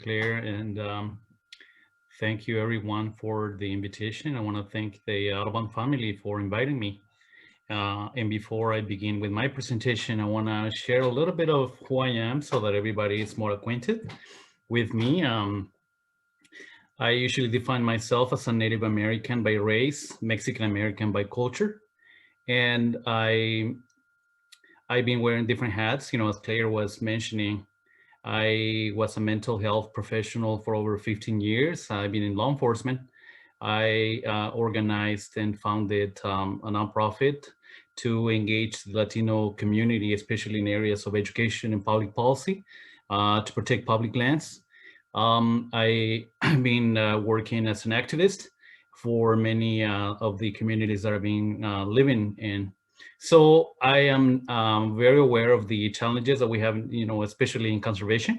Claire, and thank you everyone for the invitation. I want to thank the Audubon family for inviting me. And before I begin with my presentation, I want to share a little bit of who I am so that everybody is more acquainted with me. I usually define myself as a Native American by race, Mexican American by culture, and I've been wearing different hats. As Claire was mentioning, I was a mental health professional for over 15 years. I've been in law enforcement. I organized and founded a nonprofit to engage the Latino community, especially in areas of education and public policy, to protect public lands. I've been working as an activist for many of the communities that I've been living in. So I am very aware of the challenges that we have, especially in conservation.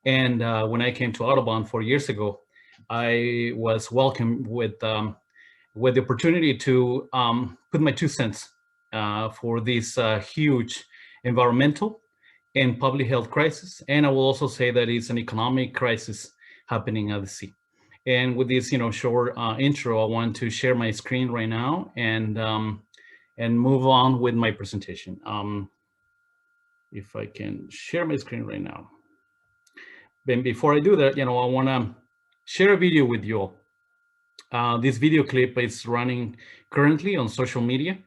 And when I came to Audubon 4 years ago, I was welcomed with the opportunity to put my 2 cents for this huge environmental and public health crisis. And I will also say that it's an economic crisis happening at the sea. And with this, short intro, I want to share my screen right now and move on with my presentation. If I can share my screen right now. Then before I do that, I want to share a video with you all. This video clip is running currently on social media,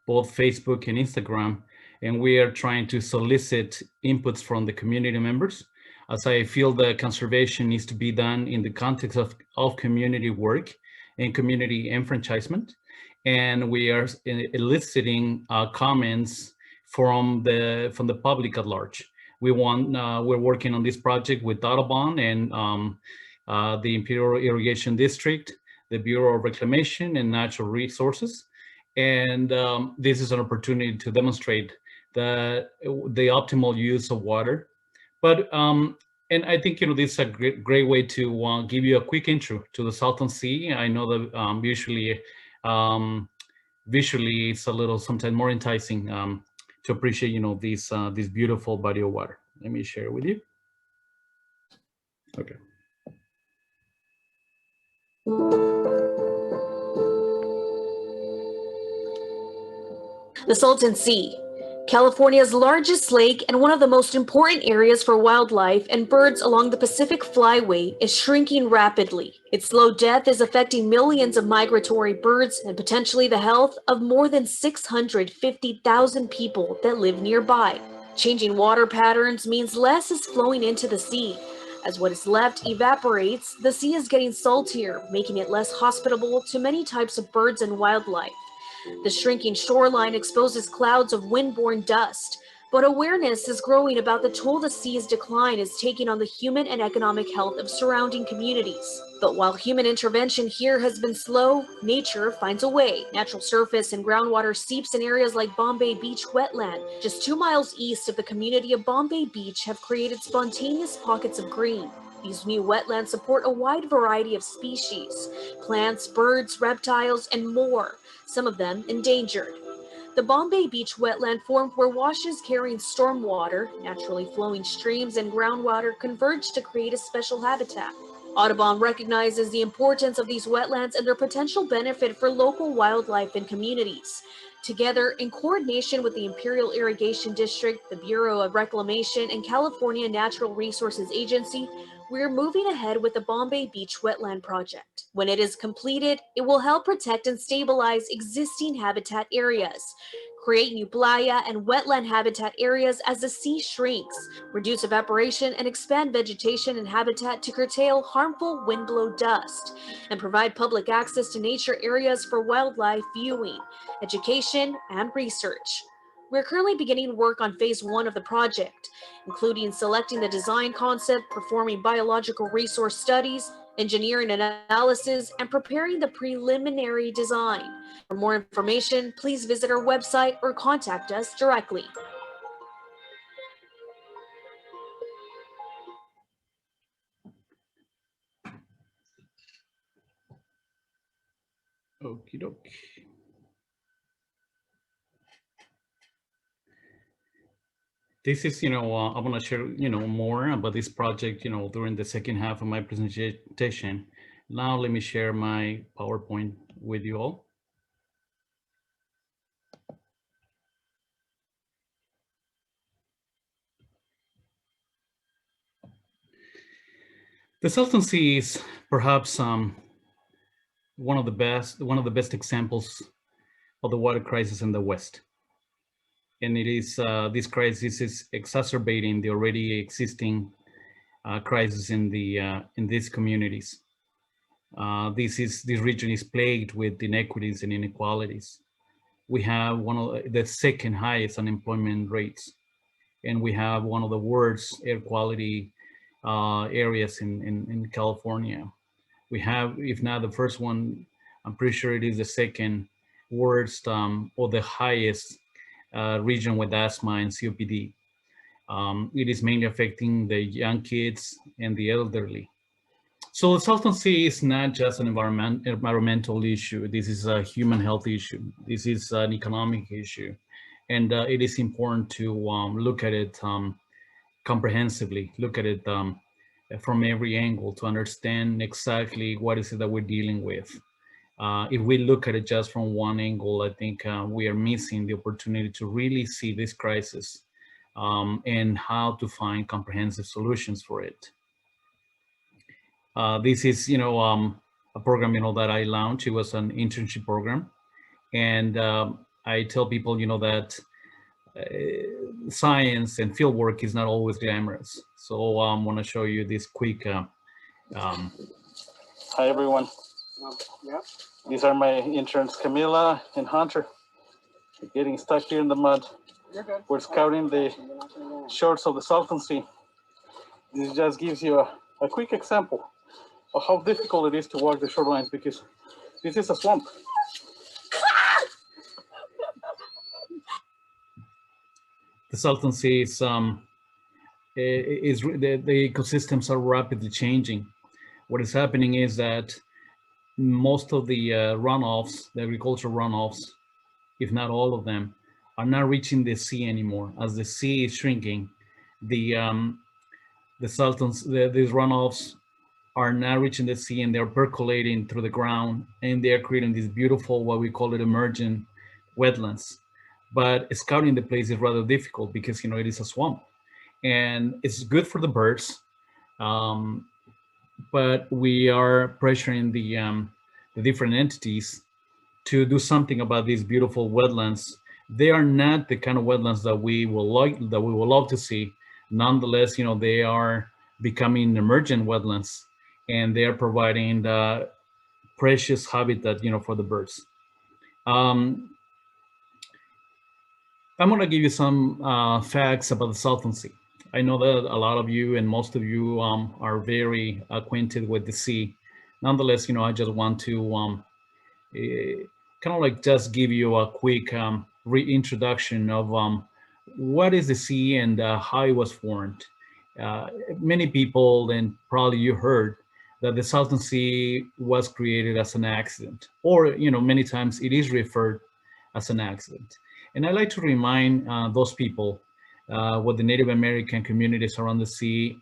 both Facebook and Instagram, and we are trying to solicit inputs from the community members, as I feel that conservation needs to be done in the context of community work and community enfranchisement. And we are eliciting comments from the public at large. We're working on this project with Audubon and the Imperial Irrigation District, the Bureau of Reclamation and Natural Resources. And this is an opportunity to demonstrate the optimal use of water. But, and I think, this is a great way to give you a quick intro to the Salton Sea. I know that usually, visually, it's a little sometimes more enticing to appreciate, this beautiful body of water. Let me share it with you. Okay. The Salton Sea, California's largest lake and one of the most important areas for wildlife and birds along the Pacific Flyway, is shrinking rapidly. Its slow death is affecting millions of migratory birds and potentially the health of more than 650,000 people that live nearby. Changing water patterns means less is flowing into the sea. As what is left evaporates, the sea is getting saltier, making it less hospitable to many types of birds and wildlife. The shrinking shoreline exposes clouds of windborne dust, but awareness is growing about the toll the sea's decline is taking on the human and economic health of surrounding communities. But while human intervention here has been slow, nature finds a way. Natural surface and groundwater seeps in areas like Bombay Beach wetland, just 2 miles east of the community of Bombay Beach, have created spontaneous pockets of green. These new wetlands support a wide variety of species, plants, birds, reptiles, and more, some of them endangered. The Bombay Beach wetland formed where washes carrying stormwater, naturally flowing streams, and groundwater converge to create a special habitat. Audubon recognizes the importance of these wetlands and their potential benefit for local wildlife and communities. Together, in coordination with the Imperial Irrigation District, the Bureau of Reclamation, and California Natural Resources Agency, we're moving ahead with the Bombay Beach Wetland Project. When it is completed, it will help protect and stabilize existing habitat areas, create new playa and wetland habitat areas as the sea shrinks, reduce evaporation and expand vegetation and habitat to curtail harmful windblown dust, and provide public access to nature areas for wildlife viewing, education, and research. We're currently beginning work on phase 1 of the project, including selecting the design concept, performing biological resource studies, engineering analysis, and preparing the preliminary design. For more information, please visit our website or contact us directly. Okie dokie. This is, I want to share, more about this project, during the second half of my presentation. Now let me share my PowerPoint with you all. The Salton Sea is perhaps one of the best examples of the water crisis in the West. And it is this crisis is exacerbating the already existing crisis in these communities. This region is plagued with inequities and inequalities. We have one of the second highest unemployment rates, and we have one of the worst air quality areas in California. We have, if not the first one, I'm pretty sure it is the second worst or the highest region with asthma and COPD. It is mainly affecting the young kids and the elderly. So the Salton Sea is not just an environmental issue. This is a human health issue. This is an economic issue. And it is important to look at it comprehensively, look at it from every angle to understand exactly what is it that we're dealing with. If we look at it just from one angle, I think we are missing the opportunity to really see this crisis and how to find comprehensive solutions for it. This is, a program, that I launched. It was an internship program. And I tell people, that science and field work is not always glamorous. So I want to show you this quick. Hi, everyone. Yeah. These are my interns, Camila and Hunter. We're getting stuck here in the mud. We're scouting the shores of the Salton Sea. This just gives you a quick example of how difficult it is to walk the shorelines, because this is a swamp. The Salton Sea is the ecosystems are rapidly changing. What is happening is that most of the runoffs, the agricultural runoffs, if not all of them, are not reaching the sea anymore. As the sea is shrinking, these runoffs are now reaching the sea, and they're percolating through the ground, and they're creating these beautiful, what we call it, emergent wetlands. But scouting the place is rather difficult because, it is a swamp, and it's good for the birds. But we are pressuring the different entities to do something about these beautiful wetlands. They are not the kind of wetlands that we would love to see. Nonetheless, they are becoming emergent wetlands, and they are providing the precious habitat, for the birds. I'm going to give you some facts about the Salton Sea. I know that a lot of you and most of you are very acquainted with the sea. Nonetheless, I just want to kind of like just give you a quick reintroduction of what is the sea and how it was formed. Many people, and probably you heard, that the Salton Sea was created as an accident, or many times it is referred as an accident. And I like to remind those people what the Native American communities around the sea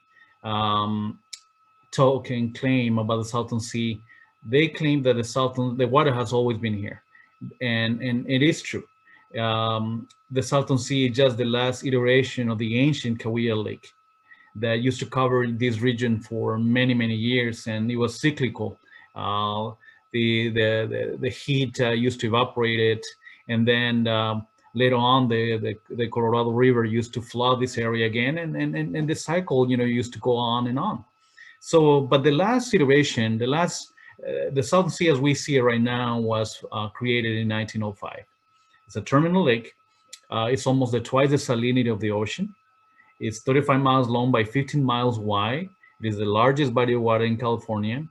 talk and claim about the Salton Sea. They claim that the water has always been here, and it is true. The Salton Sea is just the last iteration of the ancient Kaweah Lake that used to cover this region for many, many years, and it was cyclical. The heat used to evaporate it, and then later on, the Colorado River used to flood this area again, and the cycle, used to go on and on. So, but the last iteration, the Salton Sea as we see it right now was created in 1905. It's a terminal lake. It's almost twice the salinity of the ocean. It's 35 miles long by 15 miles wide. It is the largest body of water in California.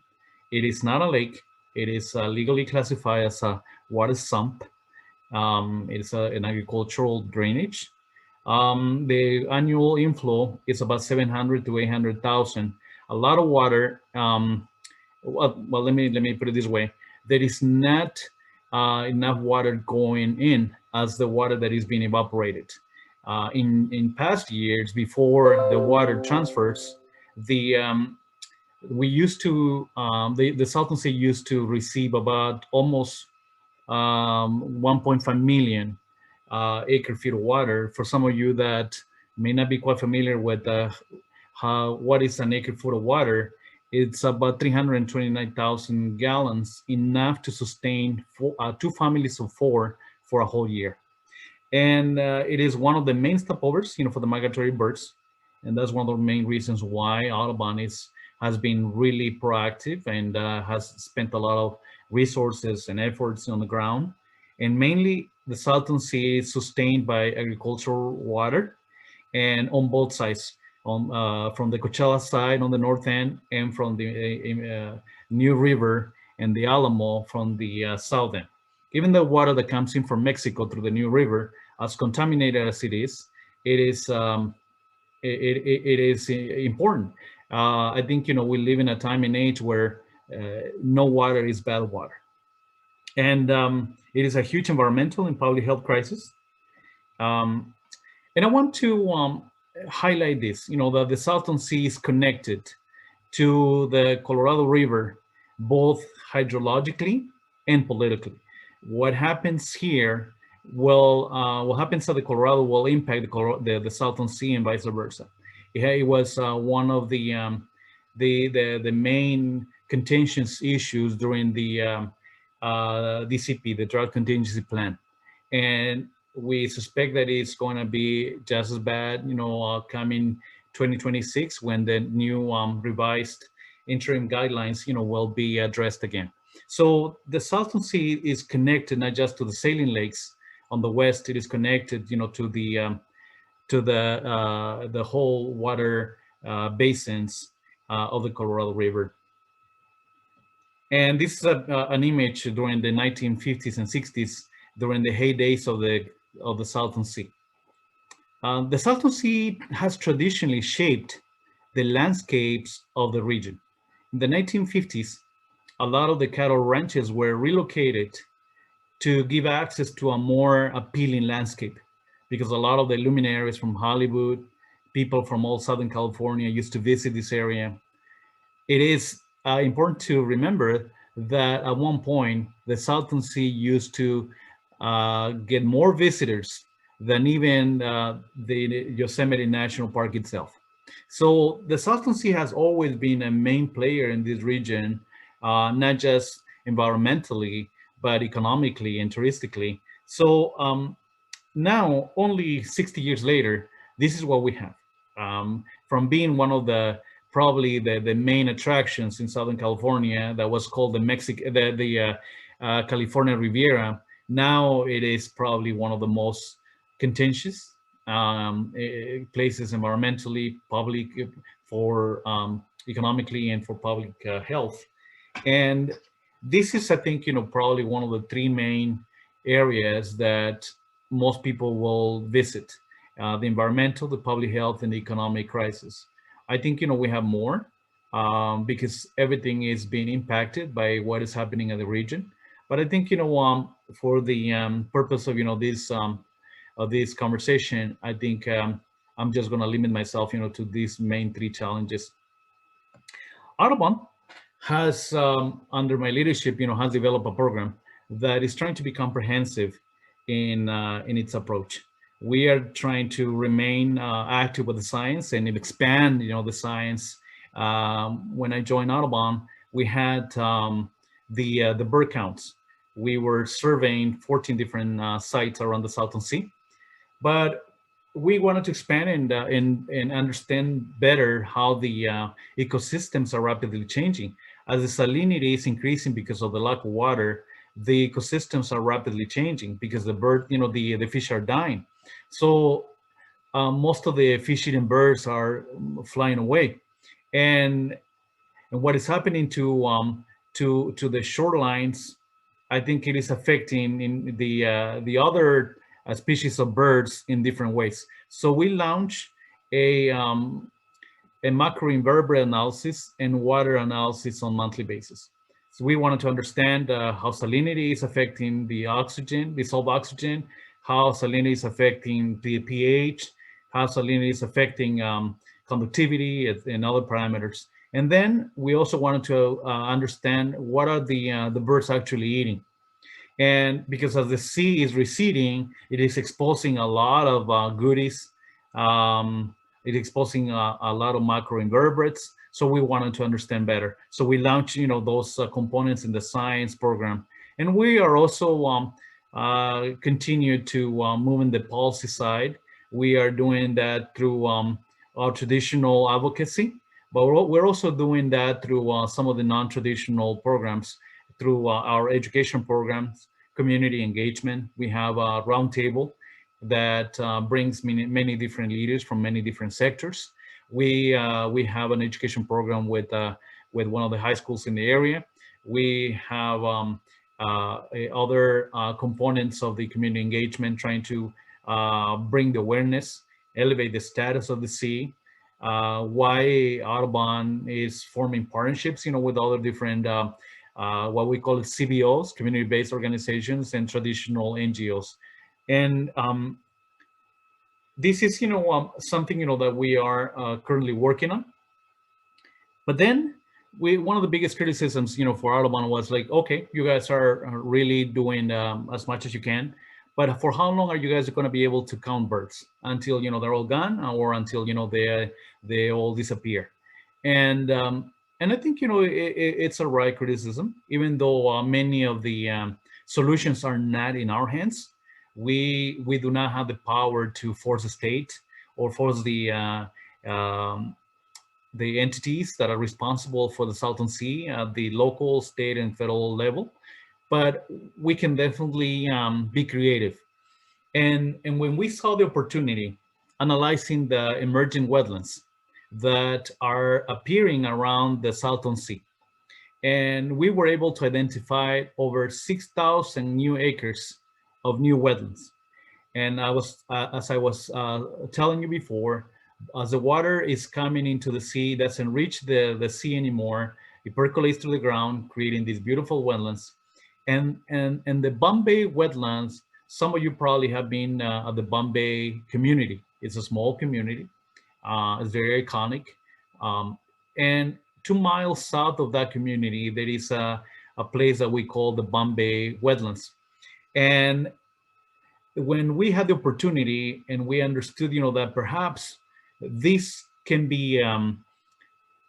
It is not a lake. It is legally classified as a water sump. It's an agricultural drainage. The annual inflow is about 700 to 800,000. A lot of water. Well, let me put it this way: there is not enough water going in as the water that is being evaporated. in past years before the water transfers, the we used to the Salton Sea used to receive about almost 1.5 million acre feet of water. For some of you that may not be quite familiar with what is an acre foot of water, it's about 329,000 gallons, enough to sustain two families of four for a whole year. And it is one of the main stopovers, for the migratory birds. And that's one of the main reasons why Audubon has been really proactive and has spent a lot of resources and efforts on the ground. And mainly the Salton Sea is sustained by agricultural water, and on both sides, from the Coachella side on the north end, and from the New River and the Alamo from the south end. Even the water that comes in from Mexico through the New River, as contaminated as it is important. I think we live in a time and age where no water is bad water, and it is a huge environmental and public health crisis. And I want to highlight this, that the Salton Sea is connected to the Colorado River, both hydrologically and politically. What happens here what happens at the Colorado will impact the Salton Sea and vice versa. It was one of the main contentious issues during the DCP, the Drought Contingency Plan, and we suspect that it's going to be just as bad, coming 2026, when the new revised interim guidelines, will be addressed again. So the Salton Sea is connected not just to the saline lakes on the west; it is connected, to the whole water basins of the Colorado River. And this is an image during the 1950s and 60s, during the heydays of the Salton Sea. The Salton Sea has traditionally shaped the landscapes of the region. In the 1950s, a lot of the cattle ranches were relocated to give access to a more appealing landscape, because a lot of the luminaries from Hollywood, people from all Southern California used to visit this area. It is important to remember that at one point, the Salton Sea used to get more visitors than even the Yosemite National Park itself. So the Salton Sea has always been a main player in this region, not just environmentally, but economically and touristically. So now, only 60 years later, this is what we have. From being one of probably the main attractions in Southern California, that was called the California Riviera. Now it is probably one of the most contentious places environmentally, public, for economically, and for public health. And this is, I think, probably one of the three main areas that most people will visit: the environmental, the public health, and the economic crisis. I think, we have more because everything is being impacted by what is happening in the region. But I think, for the purpose of, this conversation, I think I'm just going to limit myself, to these main three challenges. Audubon has, under my leadership, has developed a program that is trying to be comprehensive in its approach. We are trying to remain active with the science and expand, the science. When I joined Audubon, we had the bird counts. We were surveying 14 different sites around the Salton Sea, but we wanted to expand and understand better how the ecosystems are rapidly changing. As the salinity is increasing because of the lack of water, the ecosystems are rapidly changing because the fish are dying. So most of the fish-eating birds are flying away, and what is happening to the shorelines, I think it is affecting in the other species of birds in different ways. So we launched a macroinvertebrate analysis and water analysis on a monthly basis. So we wanted to understand how salinity is affecting the oxygen, dissolved oxygen, how salinity is affecting the pH, how salinity is affecting conductivity and other parameters. And then we also wanted to understand what are the birds actually eating. And because as the sea is receding, it is exposing a lot of goodies. It's exposing a lot of macroinvertebrates. So we wanted to understand better. So we launched, those components in the science program, and we are also continue to move in the policy side. We are doing that through our traditional advocacy, but we're also doing that through some of the non-traditional programs, through our education programs, community engagement. We have a roundtable that brings many different leaders from many different sectors. We have an education program with one of the high schools in the area. We have other components of the community engagement, trying to bring the awareness, elevate the status of the sea, why Audubon is forming partnerships, with other different what we call CBOs, community-based organizations, and traditional NGOs. And this is, something, that we are currently working on. But then one of the biggest criticisms, for Audubon was like, okay, you guys are really doing as much as you can, but for how long are you guys going to be able to count birds? Until, they're all gone, or until, they all disappear? And I think, it's a right criticism, even though many of the solutions are not in our hands. We do not have the power to force a state or force the entities that are responsible for the Salton Sea at the local, state, and federal level, but we can definitely be creative. And when we saw the opportunity, analyzing the emerging wetlands that are appearing around the Salton Sea, and we were able to identify over 6,000 new acres of new wetlands. And as I was telling you before, as the water is coming into the sea, doesn't reach the sea anymore. It percolates through the ground, creating these beautiful wetlands. And the Bombay wetlands, some of you probably have been at the Bombay community. It's a small community. It's very iconic. And 2 miles south of that community, there is a place that we call the Bombay wetlands. And when we had the opportunity and we understood, that perhaps this can be an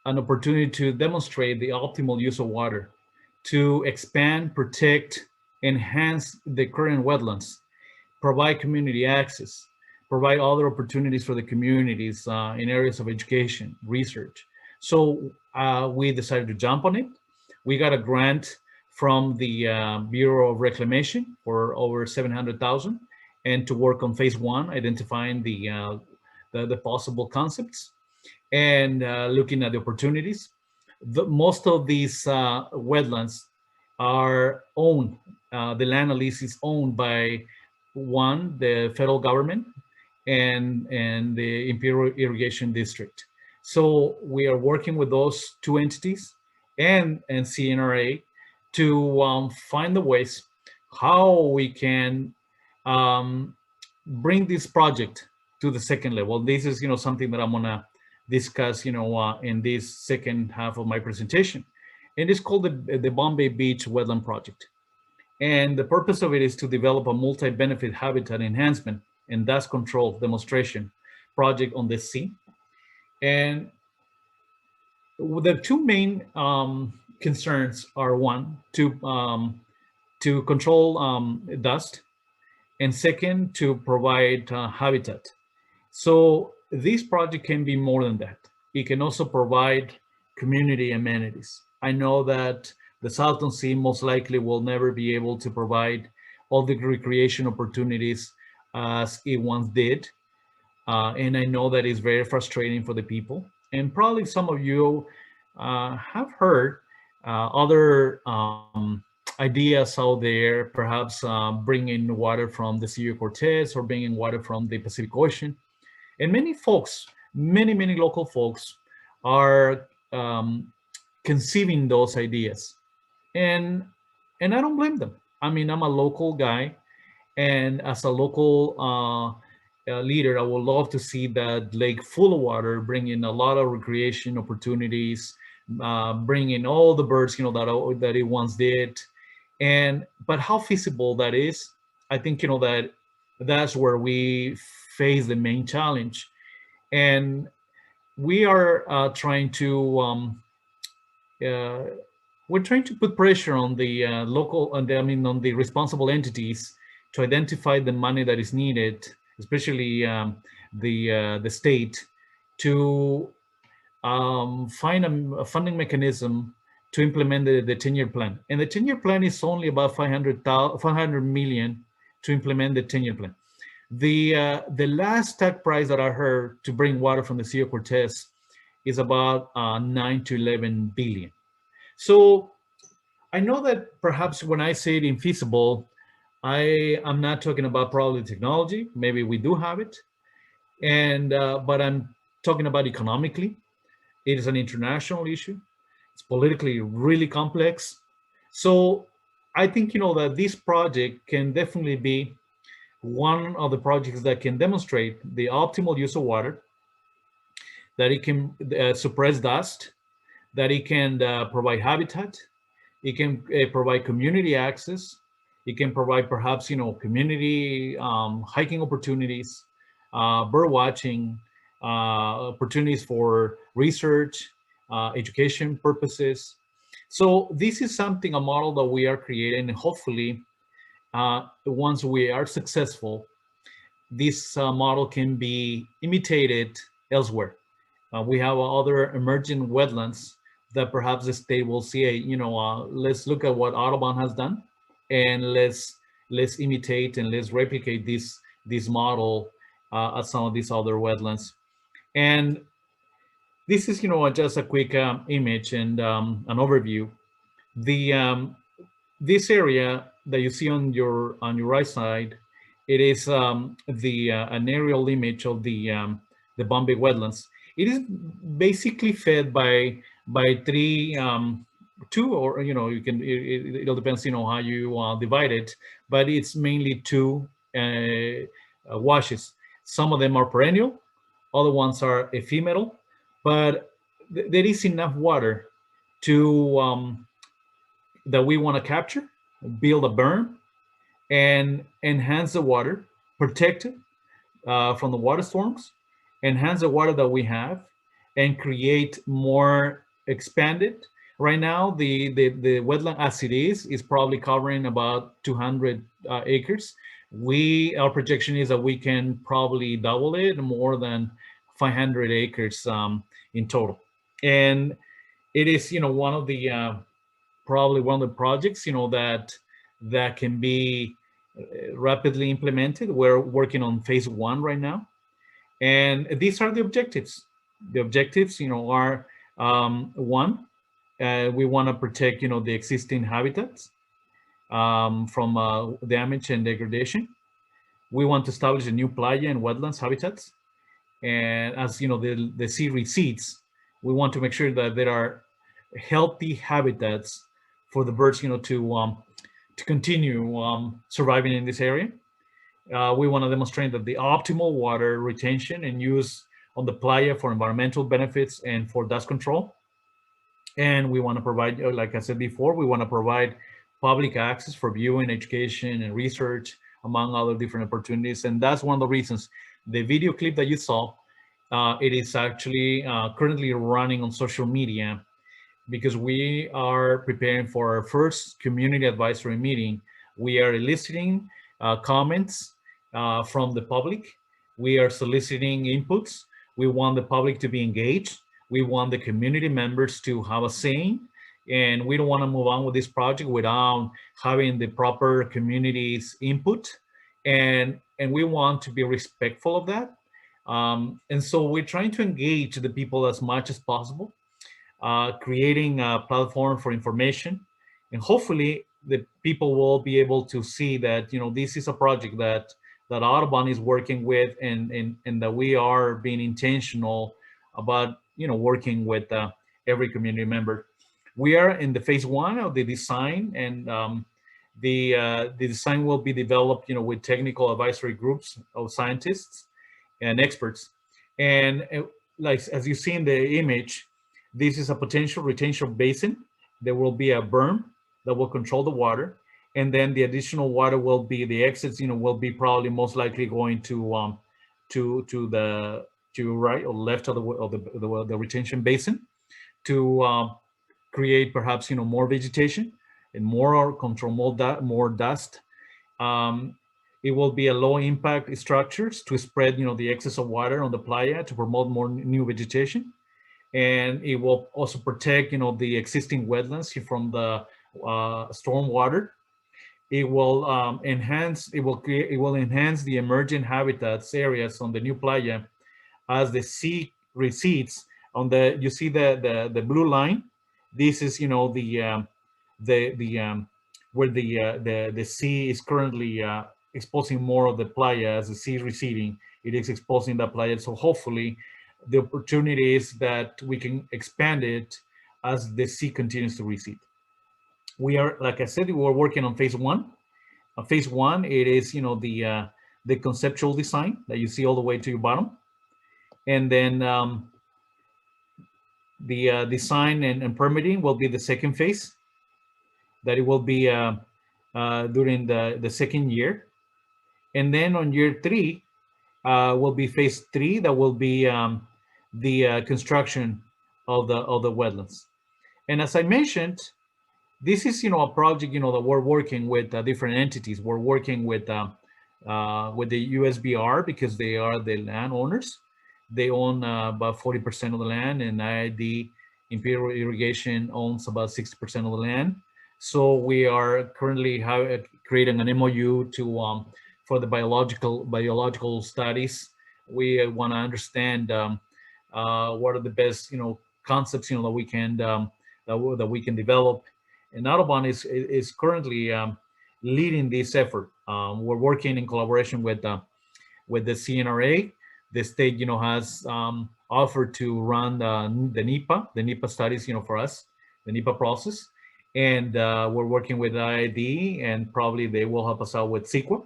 opportunity to demonstrate the optimal use of water, to expand, protect, enhance the current wetlands, provide community access, provide other opportunities for the communities in areas of education, research. So we decided to jump on it. We got a grant from the Bureau of Reclamation for over $700,000, and to work on phase 1, identifying the possible concepts and looking at the opportunities. Most of these wetlands are owned. The land lease is owned by the federal government and the Imperial Irrigation District. So we are working with those 2 entities and CNRA to find the ways how we can bring this project to the second level. This is, something that I'm gonna discuss, in this second half of my presentation. And it's called the Bombay Beach Wetland Project. And the purpose of it is to develop a multi-benefit habitat enhancement and dust control demonstration project on the sea. And the 2 main concerns are, 1, to control dust, and second, to provide habitat. So this project can be more than that. It can also provide community amenities. I know that the Salton Sea most likely will never be able to provide all the recreation opportunities as it once did. And I know that is very frustrating for the people. And probably some of you have heard other ideas out there, perhaps bringing water from the Sea of Cortez or bringing water from the Pacific Ocean. And many folks, many local folks are conceiving those ideas. And I don't blame them. I mean, I'm a local guy, And as a local leader, I would love to see that lake full of water, bring in a lot of recreation opportunities, bring in all the birds, that it once did. But how feasible that is, I think, that's where we face the main challenge. And we are trying to uh, we're trying to put pressure on the local, on the responsible entities to identify the money that is needed, especially the state, to find a funding mechanism to implement the 10-year plan. And the 10-year plan is only about 500 million to implement the 10-year plan. The last tag price that I heard to bring water from the Sea of Cortez is about 9 to 11 billion. So I know that perhaps when I say it infeasible, I am not talking about probably technology. Maybe we do have it, and but I'm talking about economically. It is an international issue. It's politically really complex. So I think that this project can definitely be one of the projects that can demonstrate the optimal use of water, that it can suppress dust, that it can provide habitat, it can provide community access, it can provide perhaps community hiking opportunities, bird watching, opportunities for research, education purposes. So this is something, a model that we are creating, and hopefully once we are successful, this model can be imitated elsewhere. We have other emerging wetlands that perhaps the state will see, let's look at what Audubon has done, and let's imitate and let's replicate this model at some of these other wetlands. And this is, just a quick image and an overview. This area that you see on your right side, it is an aerial image of the Bombay wetlands. It is basically fed by three, two, or you can. It all depends, how you divide it, but it's mainly two washes. Some of them are perennial, other ones are ephemeral, but there is enough water to that we want to capture, build a berm, and enhance the water, protect it from the water storms, enhance the water that we have, and create more expanded. Right now, the wetland as it is probably covering about 200 acres. Our projection is that we can probably double it, more than 500 acres in total. And it is, one of the probably one of the projects, that can be rapidly implemented. We're working on phase 1 right now, and these are the objectives. The objectives, are one, we want to protect, the existing habitats from damage and degradation. We want to establish a new playa and wetlands habitats, and as the sea recedes, we want to make sure that there are healthy habitats for the birds, to continue surviving in this area. We want to demonstrate that the optimal water retention and use on the playa for environmental benefits and for dust control. And we want to provide, like I said before, we want to provide public access for viewing, education, and research, among other different opportunities. And that's one of the reasons. The video clip that you saw, it is actually currently running on social media, because we are preparing for our first community advisory meeting. We are eliciting comments from the public. We are soliciting inputs. We want the public to be engaged. We want the community members to have a say, and we don't want to move on with this project without having the proper community's input. And we want to be respectful of that. And so we're trying to engage the people as much as possible, creating a platform for information, and hopefully the people will be able to see that this is a project that Audubon is working with, and that we are being intentional about working with every community member. We are in the phase 1 of the design and The design will be developed, with technical advisory groups of scientists and experts. And like as you see in the image, this is a potential retention basin. There will be a berm that will control the water, and then the additional water will be the exits. Will be probably most likely going to the right or left of the retention basin to create perhaps more vegetation and more control more dust. It will be a low impact structures to spread the excess of water on the playa to promote more new vegetation, and it will also protect the existing wetlands from the storm water. It will enhance the emergent habitats areas on the new playa as the sea recedes. You see the blue line. This is where the sea is currently exposing more of the playa. As the sea is receding, it is exposing the playa. So hopefully the opportunity is that we can expand it as the sea continues to recede. We are, like I said, we're working on phase one. Phase one, it is the conceptual design that you see all the way to your bottom, and then the design and permitting will be the second phase. That it will be during the second year, and then on year three will be phase three. That will be the construction of the wetlands. And as I mentioned, this is a project that we're working with different entities. We're working with the USBR because they are the landowners. They own about 40% of the land, and IID Imperial Irrigation owns about 60% of the land. So we are currently creating an MOU for the biological studies. We want to understand what are the best concepts that we can that we can develop. And Audubon is currently leading this effort. We're working in collaboration with the CNRA. The state has offered to run the NEPA studies for us, the NEPA process. And we're working with IID, and probably they will help us out with CEQA.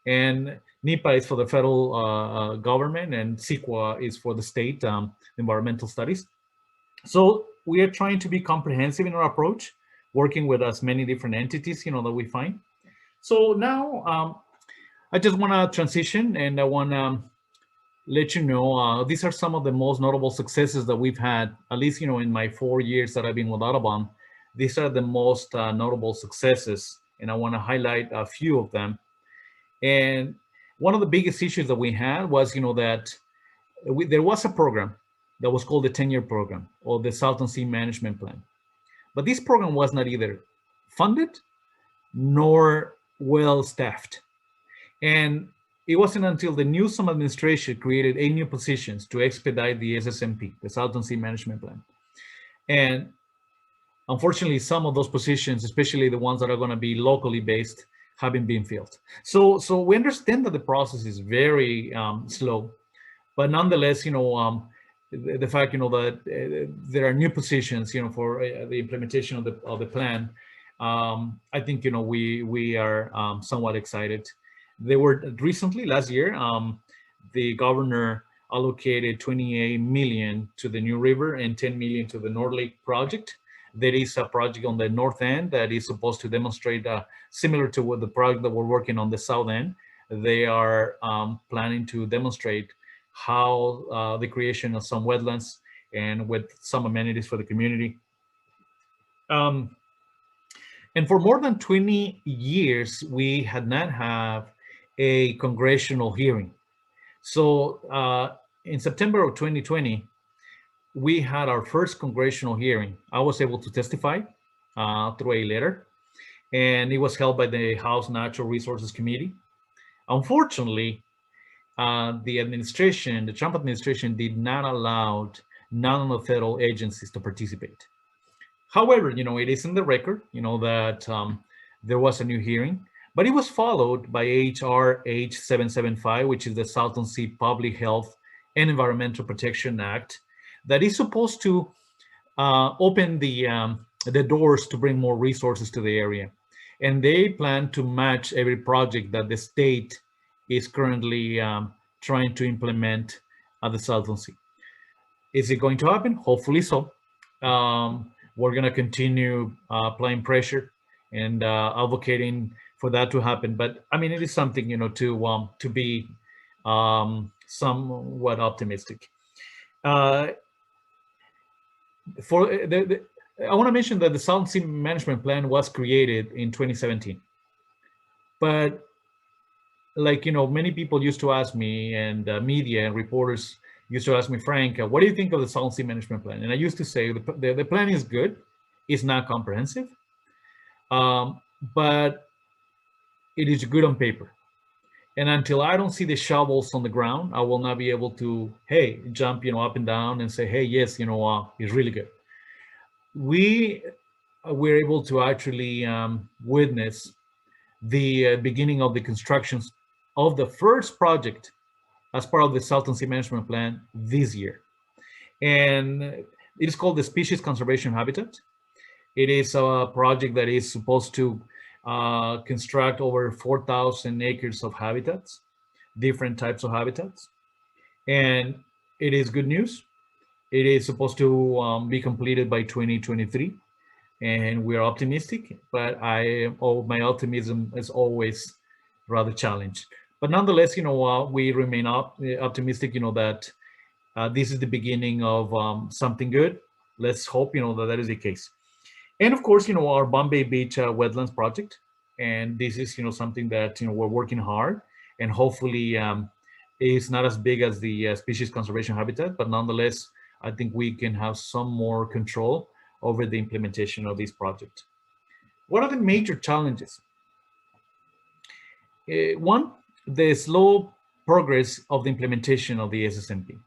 And NEPA is for the federal government, and CEQA is for the state environmental studies. So we are trying to be comprehensive in our approach, working with as many different entities that we find. So now I just want to transition, and I want to let you know these are some of the most notable successes that we've had, at least in my 4 years that I've been with Audubon. These are the most notable successes, and I want to highlight a few of them. And one of the biggest issues that we had was, that there was a program that was called the 10-year program, or the Salton Sea Management Plan. But this program was not either funded nor well staffed. And it wasn't until the Newsom administration created 8 new positions to expedite the SSMP, the Salton Sea Management Plan. And unfortunately, some of those positions, especially the ones that are going to be locally based, haven't been filled. So we understand that the process is very slow, but nonetheless, the fact that there are new positions, for the implementation of the plan, I think we are somewhat excited. They were recently last year, the governor allocated 28 million to the New River and 10 million to the North Lake project. There is a project on the north end that is supposed to demonstrate similar to what the project that we're working on the south end. They are planning to demonstrate how the creation of some wetlands and with some amenities for the community. And for more than 20 years, we had not have a congressional hearing. So in September of 2020, we had our first congressional hearing. I was able to testify through a letter, and it was held by the House Natural Resources Committee. Unfortunately, the Trump administration did not allow none of the federal agencies to participate. However, it is in the record, that there was a new hearing, but it was followed by HR H775, which is the Salton Sea Public Health and Environmental Protection Act, that is supposed to open the doors to bring more resources to the area. and they plan to match every project that the state is currently trying to implement at the Salton Sea. Is it going to happen? Hopefully so. We're going to continue applying pressure and advocating for that to happen. But I mean, it is something, you know, to be somewhat optimistic. For I want to mention that the Salton Sea Management Plan was created in 2017, but like, you know, many people used to ask me, and media and reporters used to ask me, Frank, what do you think of the Salton Sea Management Plan? And I used to say the plan is good. It's not comprehensive, but it is good on paper. And until I don't see the shovels on the ground, I will not be able to, hey, jump, you know, up and down and say, hey, yes, you know, it's really good. We were able to actually witness the beginning of the constructions of the first project as part of the Salton Sea Management Plan this year. And it is called the Species Conservation Habitat. It is a project that is supposed to construct over 4,000 acres of habitats, different types of habitats. And it is good news. It is supposed to be completed by 2023. And we are optimistic, but my optimism is always rather challenged. But nonetheless, you know, we remain optimistic, you know, that this is the beginning of something good. Let's hope, you know, that is the case. And of course, you know, our Bombay Beach Wetlands project, and this is, you know, something that, you know, we're working hard, and hopefully it's not as big as the species conservation habitat, but nonetheless, I think we can have some more control over the implementation of this project. What are the major challenges? One, the slow progress of the implementation of the SSMP.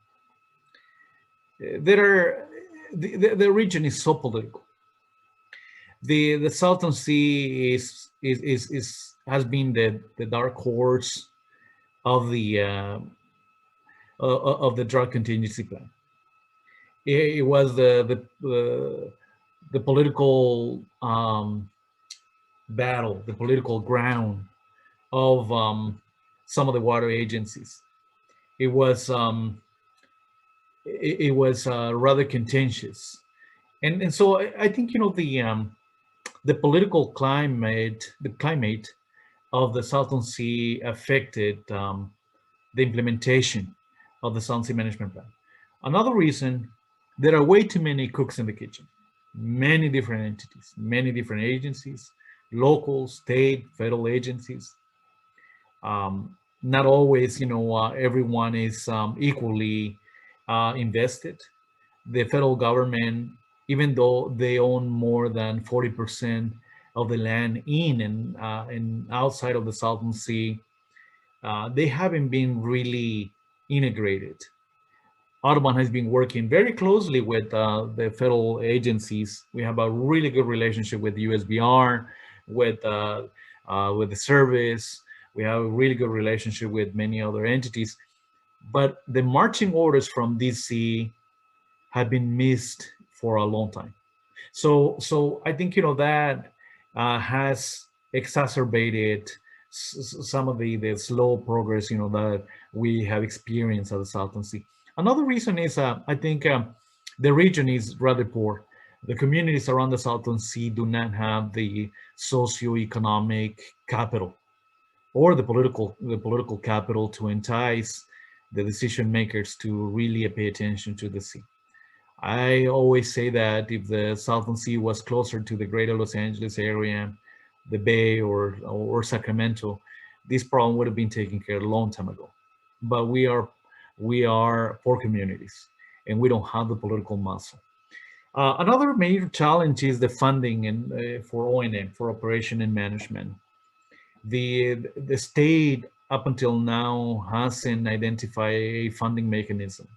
The region is so political. The Salton Sea has been the dark horse of the drought contingency plan. It was the political battle, the political ground of some of the water agencies. It was rather contentious, and so I think, you know, the political climate, of the Salton Sea affected the implementation of the Salton Sea Management Plan. Another reason, there are way too many cooks in the kitchen, many different entities, many different agencies, local, state, federal agencies. Not always, you know, everyone is equally invested. The federal government, even though they own more than 40% of the land in and outside of the Salton Sea, they haven't been really integrated. Audubon has been working very closely with the federal agencies. We have a really good relationship with USBR, with the service. We have a really good relationship with many other entities. But the marching orders from DC have been missed for a long time. So I think, you know, that has exacerbated some of the slow progress, you know, that we have experienced at the Salton Sea. Another reason is, I think the region is rather poor. The communities around the Salton Sea do not have the socioeconomic capital or the political capital to entice the decision makers to really pay attention to the sea. I always say that if the Salton Sea was closer to the greater Los Angeles area, the Bay, or Sacramento, this problem would have been taken care of a long time ago. But we are poor communities, and we don't have the political muscle. Another major challenge is the funding and for O&M, for operation and management. The state up until now hasn't identified a funding mechanism.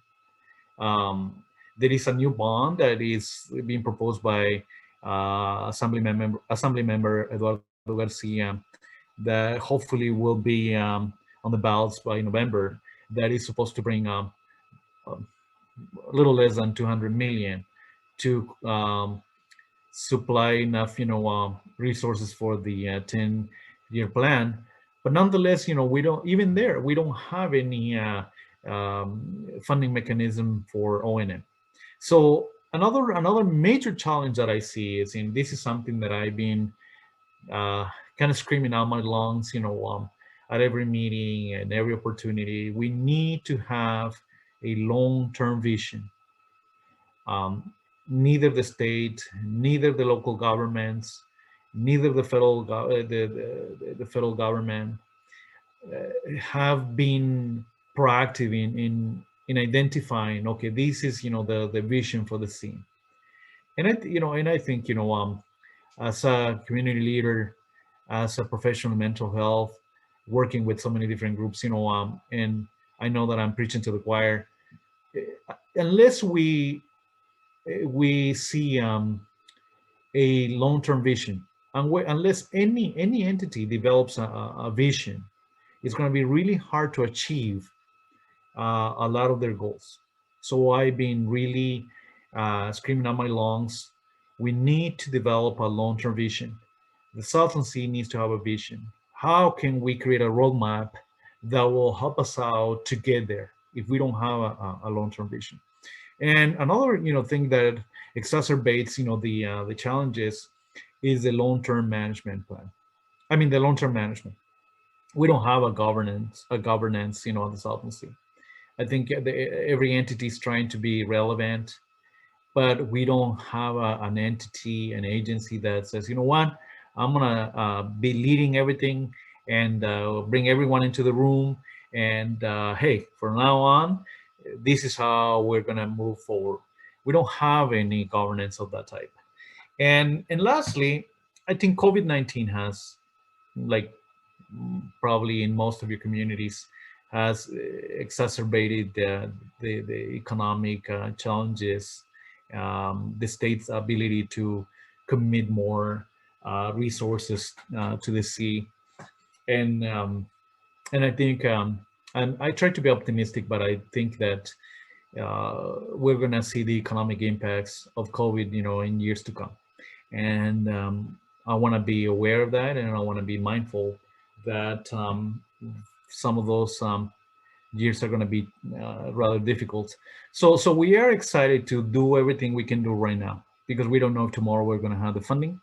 There is a new bond that is being proposed by Assembly Member Eduardo Garcia that hopefully will be on the ballots by November. That is supposed to bring a little less than 200 million to supply enough, resources for the 10-year plan. But nonetheless, we don't, even there, we don't have any funding mechanism for O&M. So another major challenge that I see is, and this is something that I've been kind of screaming out my lungs, at every meeting and every opportunity, we need to have a long-term vision. Neither the state, neither the local governments, neither the the federal government have been proactive in identifying, okay, this is the vision for the scene. And I think as a community leader, as a professional in mental health, working with so many different groups, and I know that I'm preaching to the choir. Unless we see a long-term vision, and unless any entity develops a vision, it's going to be really hard to achieve a lot of their goals. So I've been really screaming out my lungs. We need to develop a long-term vision. The Salton Sea needs to have a vision. How can we create a roadmap that will help us out to get there if we don't have a long-term vision? And another thing that exacerbates the challenges is the long-term management plan. I mean, the long-term management. We don't have a governance on the Salton Sea. I think every entity is trying to be relevant, but we don't have an entity, an agency that says, you know what, I'm gonna be leading everything and bring everyone into the room. And hey, from now on, this is how we're gonna move forward. We don't have any governance of that type. And lastly, I think COVID-19 has, like probably in most of your communities, has exacerbated the economic challenges, the state's ability to commit more resources to the sea. And I think, and I try to be optimistic, but I think that we're gonna see the economic impacts of COVID, in years to come. And I wanna be aware of that, and I wanna be mindful that some of those years are going to be rather difficult. So we are excited to do everything we can do right now, because we don't know if tomorrow we're going to have the funding.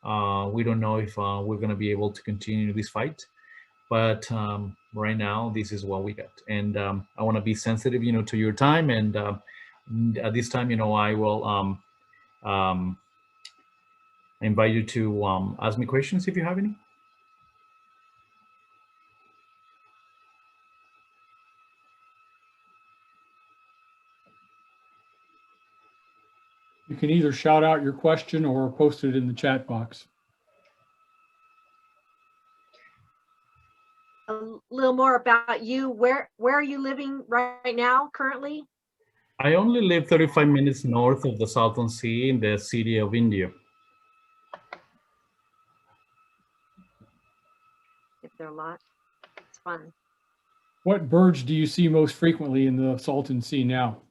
We don't know if we're going to be able to continue this fight. But right now, this is what we got. And I want to be sensitive, to your time. And at this time, I will invite you to ask me questions if you have any. You can either shout out your question or post it in the chat box. A little more about you. Where are you living right now currently? I only live 35 minutes north of the Salton Sea in the city of Indio. If there are a lot, it's fun. What birds do you see most frequently in the Salton Sea now?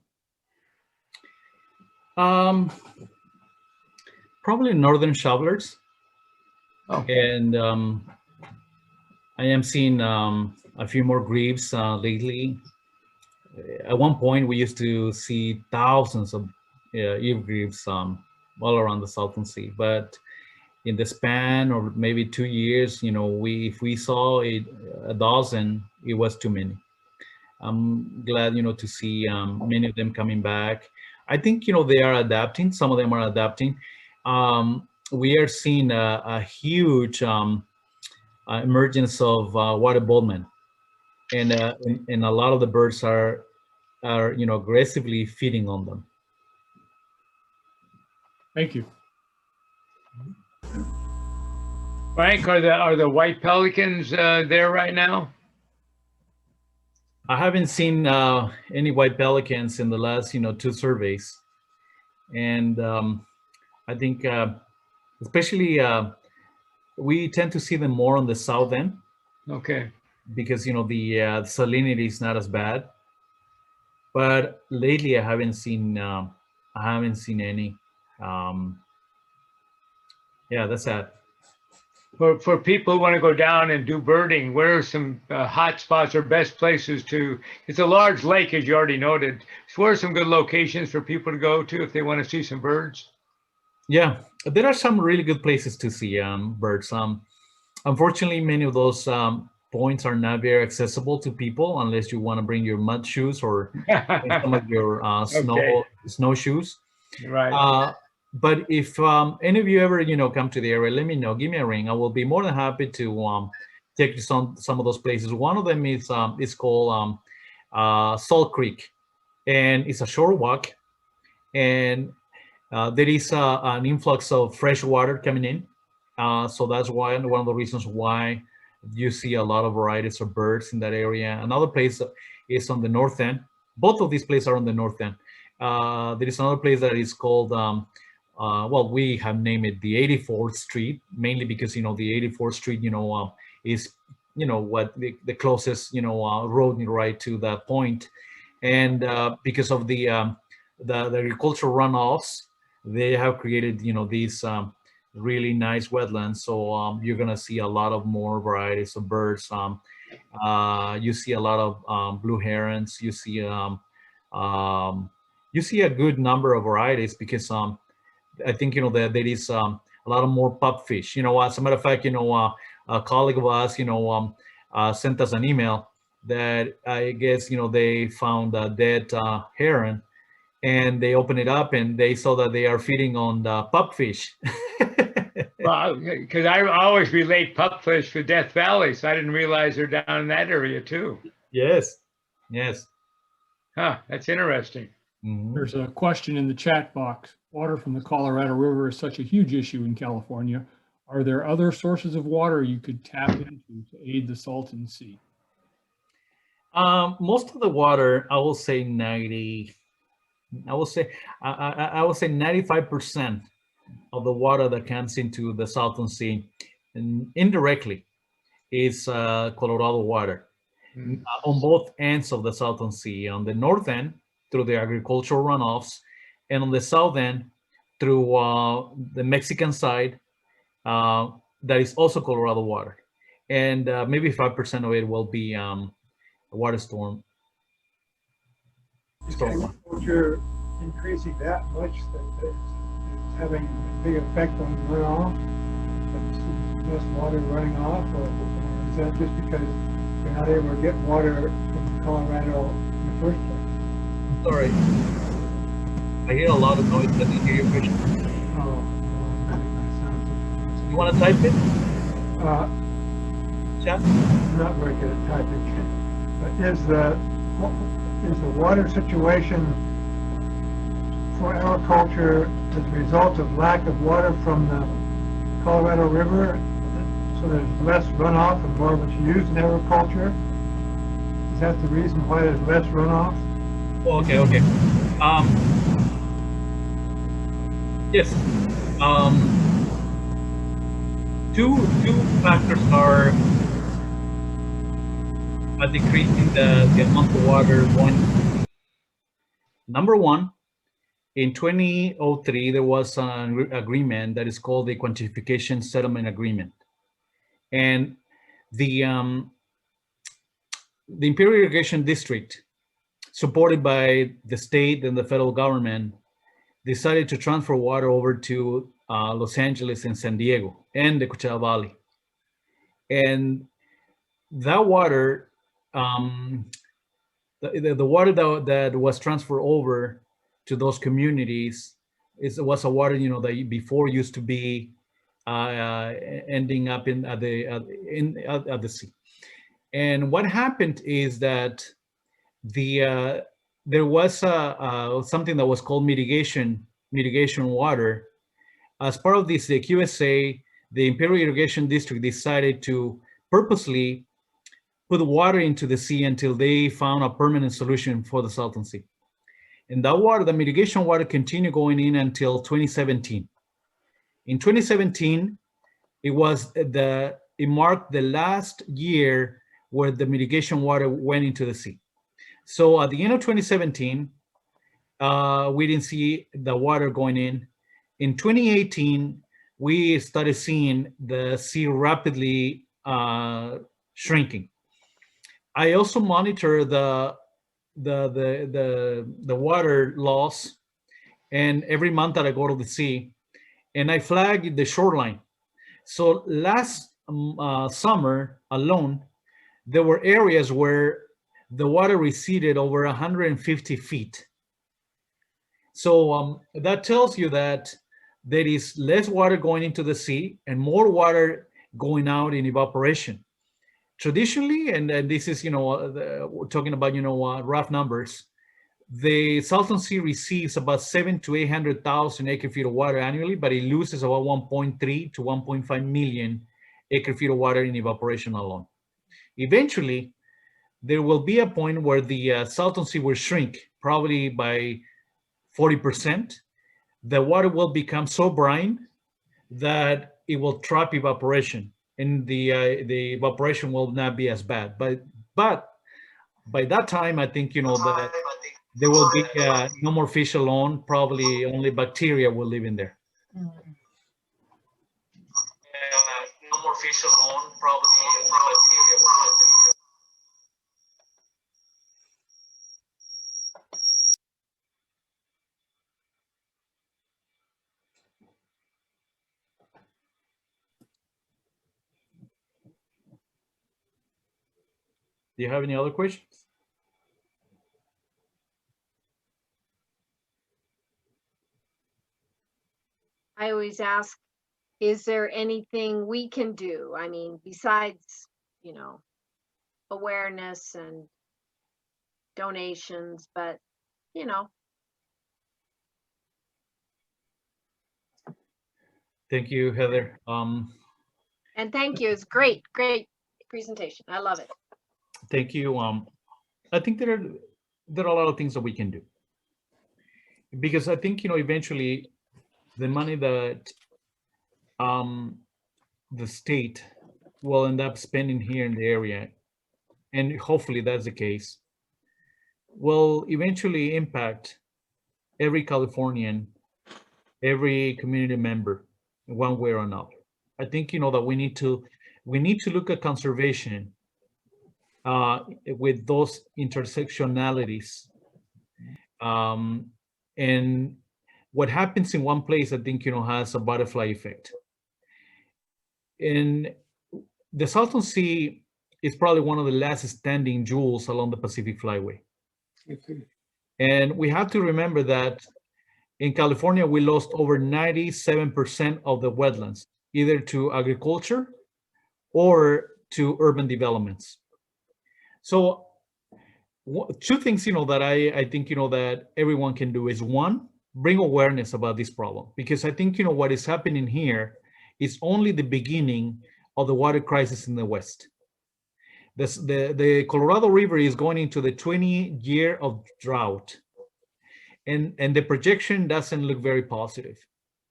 Probably northern shovelers. Oh. And I am seeing a few more grebes lately. At one point, we used to see thousands of eve grebes all around the Salton Sea. But in the span of maybe 2 years, if we saw a dozen, it was too many. I'm glad, to see many of them coming back. I think, they are adapting. Some of them are adapting. We are seeing a huge emergence of water boatmen, and a lot of the birds are aggressively feeding on them. Thank you. Frank, are the white pelicans there right now? I haven't seen any white pelicans in the last 2 surveys, and I think especially we tend to see them more on the south end. Okay. Because the salinity is not as bad. But lately I haven't seen any. Yeah, that's sad. For people who want to go down and do birding, where are some hot spots or best places to? It's a large lake, as you already noted. So where are some good locations for people to go to if they want to see some birds? Yeah, there are some really good places to see birds. Unfortunately, many of those points are not very accessible to people unless you want to bring your mud shoes or some of your Okay, snowshoes. right. But if any of you ever, come to the area, let me know. Give me a ring. I will be more than happy to take you to some of those places. One of them is called Salt Creek, and it's a short walk, and there is an influx of fresh water coming in. So that's why one of the reasons why you see a lot of varieties of birds in that area. Another place is on the north end. Both of these places are on the north end. There is another place that is called, well, we have named it the 84th Street, mainly because, the 84th Street, is, what the closest, road right to that point. And because of the agricultural runoffs, they have created, these really nice wetlands. So you're gonna see a lot of more varieties of birds. You see a lot of blue herons. You see a good number of varieties because I think that there is a lot of more pupfish. As a matter of fact, a colleague of us, sent us an email that I guess they found a dead heron, and they open it up and they saw that they are feeding on the pupfish. Well, because I always relate pupfish to Death Valley, so I didn't realize they're down in that area too. Yes, yes. Huh, that's interesting. Mhm. There's a question in the chat box. Water from the Colorado River is such a huge issue in California. Are there other sources of water you could tap into to aid the Salton Sea? Most of the water, I will say 90. I will say I will say 95% of the water that comes into the Salton Sea, and indirectly, is Colorado water. On both ends of the Salton Sea. On the north end, through the agricultural runoffs, and on the south end, through the Mexican side, that is also Colorado water. And maybe 5% of it will be water storm. Is agriculture increasing that much that it's having a big effect on runoff? That's less water running off, or is that just because you're not able to get water from Colorado in the first place? Sorry, I hear a lot of noise. I didn't hear your question. Oh, that sounds. You want to type it? Chat? I'm not very good at typing. But is the water situation for agriculture as a result of lack of water from the Colorado River, so there's less runoff and more of it's used in agriculture? Is that the reason why there's less runoff? Oh, okay. Yes. Two factors are decreasing the amount of water going. Number one, in 2003, there was an agreement that is called the Quantification Settlement Agreement. And the Imperial Irrigation District, supported by the state and the federal government, decided to transfer water over to Los Angeles and San Diego and the Coachella Valley. And that water, the water that was transferred over to those communities was a water that before used to be ending up at the sea. And what happened is that there was something that was called mitigation water. As part of this, the QSA, the Imperial Irrigation District, decided to purposely put water into the sea until they found a permanent solution for the Salton Sea. And that water, the mitigation water, continued going in until 2017. In 2017, it marked the last year where the mitigation water went into the sea. So at the end of 2017, we didn't see the water going in. In 2018, we started seeing the sea rapidly shrinking. I also monitor the water loss, and every month that I go to the sea, and I flag the shoreline. So last summer alone, there were areas where the water receded over 150 feet. So that tells you that there is less water going into the sea and more water going out in evaporation. Traditionally, and this is, we're talking about, rough numbers, the Salton Sea receives about 700,000 to 800,000 acre-feet of water annually, but it loses about 1.3 to 1.5 million acre-feet of water in evaporation alone. Eventually, there will be a point where the Salton Sea will shrink, probably by 40%. The water will become so brine that it will trap evaporation, and the evaporation will not be as bad. But by that time, I think, that there will be no more fish alone. Probably only bacteria will live in there. No more fish alone. Probably only bacteria will live there. Do you have any other questions? I always ask, is there anything we can do? I mean, besides, awareness and donations, but, Thank you, Heather. And thank you. It's great presentation. I love it. Thank you. I think there are a lot of things that we can do, because I think, eventually the money that the state will end up spending here in the area, and hopefully that's the case, will eventually impact every Californian, every community member in one way or another. I think, that we need to look at conservation with those intersectionalities. And what happens in one place, I think, has a butterfly effect. And the Salton Sea is probably one of the last standing jewels along the Pacific Flyway. And we have to remember that in California, we lost over 97% of the wetlands, either to agriculture or to urban developments. So two things, that I think, that everyone can do is, one, bring awareness about this problem, because I think, what is happening here is only the beginning of the water crisis in the West. The Colorado River is going into the 20th year of drought, and the projection doesn't look very positive.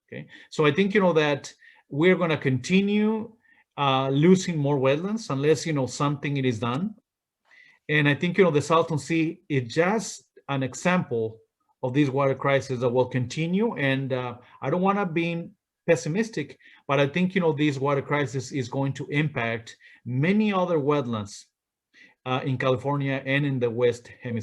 Okay, so I think, that we're going to continue losing more wetlands unless, something is done. And I think, the Salton Sea is just an example of this water crisis that will continue. And I don't want to be pessimistic, but I think, this water crisis is going to impact many other wetlands in California and in the West Hemisphere.